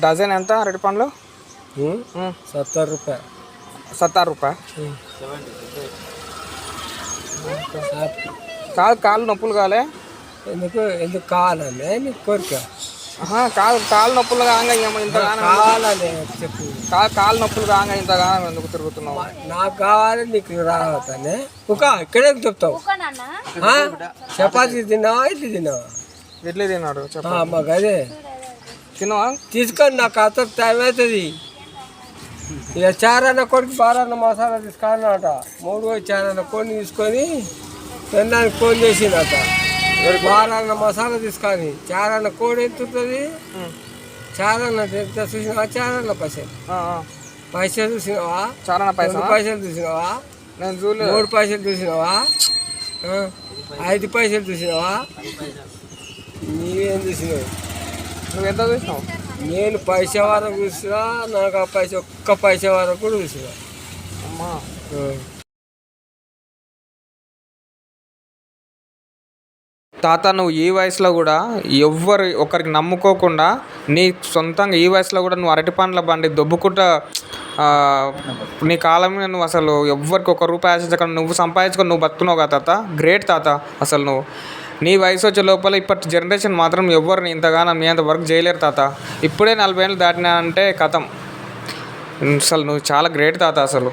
Dozen ఎంత అరటి పండ్లు? 70 रुपये. 70 रुपये. కాదు కాళ్ళు నొప్పులు కాలే? ఎందుకు కావాలండి నీకు కోరిక? కాదు కాళ్ళు నొప్పులు కాగా ఇంతగానో కావాలని చెప్పు. కాళ్ళు నొప్పులు కాగా ఇంతగానో ఎందుకు తిరుగుతున్నావు? నాకు కావాలి నీకు రావతానే ఇక్కడే చెప్తావు. చపాతీ తిన్నావా ఇడ్లీ తిన్నావా? ఇడ్లీ తిన్నాడు. మాకు అదే తిన్నావా? తీసుకొని నాకు అంత టైం అవుతుంది. ఇక చారన్న కొడుకు బారన్న మసాలా తీసుకున్నట 3 చారన్న కోడిని తీసుకొని తినడానికి ఫోన్ చేసిందట. బారన్న మసాలా తీసుకొని చారన్న కోడి ఎంత ఉంటుంది? చారన్న ఎంత చూసినావా? చారన్న పైసలు చూసినావా? చారన్న పైసలు చూసినావా? నేను చూడలేదు. 3 పైసలు చూసినావా? 5 పైసలు చూసినావా? నీవేం చూసినావు? నువ్వు ఎంత చూసినావు? నేను పైసా వరకు చూసినా. నాకు ఆ ఒక్క పైసా వరకు కూడా చూసినా. అమ్మా తాత, నువ్వు ఈ వయసులో కూడా ఒకరికి నమ్ముకోకుండా నీ సొంతంగా ఈ వయసులో కూడా నువ్వు అరటి పండ్ల బండి దొబ్బుకుంటా నీ కాలం మీద నువ్వు అసలు ఎవ్వరికి 1 రూపాయి ఆశించకుండా నువ్వు సంపాదించుకొని నువ్వు బతుకున్నావు కదా తాత. గ్రేట్ తాత. అసలు నువ్వు నీ వయసు వచ్చే లోపల ఇప్పటి జనరేషన్ మాత్రం ఎవ్వరిని ఇంతగానో మీ అంత వర్క్ చేయలేరు తాత. ఇప్పుడే 40 ఏళ్ళు దాటినా అంటే కథం. అసలు నువ్వు చాలా గ్రేట్ తాత అసలు.